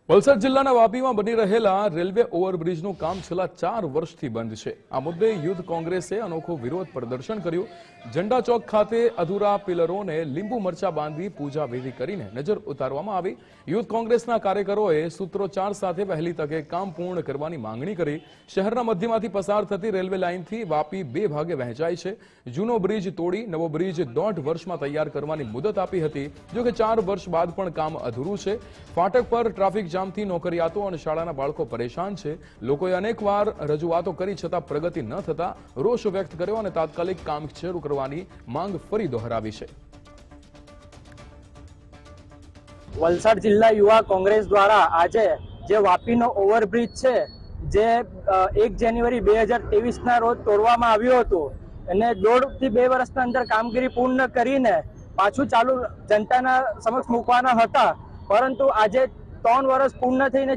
વલસાડ જિલ્લાના વાપીમાં બની રહેલા રેલવે ઓવરબ્રિજનું કામ છેલ્લા 4 વર્ષથી બંધ છે। આ મુદ્દે યુથ કોંગ્રેસે અનોખો વિરોધ પ્રદર્શન કર્યું। ઝંડા ચોક ખાતે અધૂરા પિલરોને લીંબુ મરચા બાંધી પૂજા વિધિ કરીને નજર ઉતારવામાં આવી। યુથ કોંગ્રેસના કાર્યકરોએ સૂત્રોચ્ચાર સાથે વહેલી તકે કામ પૂર્ણ કરવાની માંગણી કરી। શહેરના મધ્યમાંથી પસાર થતી રેલવે લાઇનથી વાપી બે ભાગે વહેંચાય છે। જૂનો બ્રિજ તોડી નવો બ્રિજ 1.5 વર્ષમાં તૈયાર કરવાની મુદત આપી હતી, જો કે 4 વર્ષ બાદ પણ કામ અધૂરું છે। ફાટક પર ટ્રાફિક જામથી નોકરિયાતો અને શાળાના બાળકો પરેશાન છે। લોકોએ અનેકવાર રજૂઆતો કરી છતાં પ્રગતિ ન થતા રોષ વ્યક્ત કર્યો અને તાત્કાલિક કામ શરૂ કરવાની માંગ ફરી દોહરાવી છે। વલસાડ જિલ્લા યુવા કોંગ્રેસ દ્વારા આજે જે વાપીનો ઓવરબ્રિજ છે જે 1 જાન્યુઆરી 2023ના રોજ તોડવામાં આવ્યું હતું અને 1.5 થી 2 વર્ષના અંદર કામગીરી પૂર્ણ કરીને પાછું ચાલુ જનતાના સમક્ષ મૂકવાના હતા, પરંતુ આજે 3 વર્ષ પૂર્ણ થઈને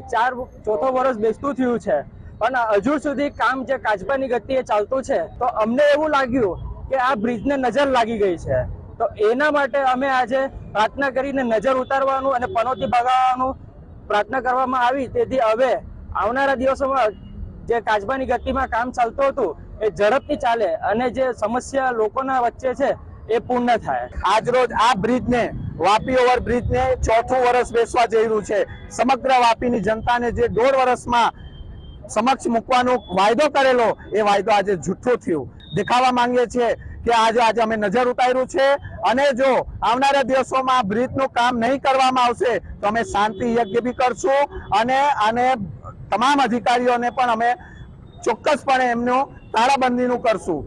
ચોથો વર્ષ બેસતું થયું છે પણ હજુ સુધી કામ જે કાચબાની ગતિએ ચાલતું છે। તો અમને એવું લાગ્યું કે આ બ્રિજને નજર લાગી ગઈ છે, તો એના માટે અમે આજે પ્રાર્થના કરીને નજર ઉતારવાનું અને પનોતી ભગાવવાનું પ્રાર્થના કરવામાં આવી। તેથી હવે આવનારા દિવસોમાં જે કાચબાની ગતિમાં કામ ચાલતું હતું એ ઝડપથી ચાલે અને જે સમસ્યા લોકોના વચ્ચે છે એ પૂર્ણ થાય। આજરોજ આ બ્રિજને વાપી ઓવરબ્રિજને ચોથું વર્ષ બેસવા જઈ રહ્યું છે। સમગ્ર વાપીની જનતાને જે 1.5 વર્ષમાં સમક્ષ મૂકવાનો વાયદો કરેલો એ વાયદો આજે જૂઠો થયો। દેખાવા માંગીએ છીએ કે આજે અમે નજર ઉતાર્યું છે અને જો આવનારા દિવસોમાં બ્રિજનું કામ નહીં કરવામાં આવશે તો અમે શાંતિ યજ્ઞ બી કરશું અને તમામ અધિકારીઓને પણ અમે ચોક્કસપણે એમનું તાળાબંધીનું કરશું।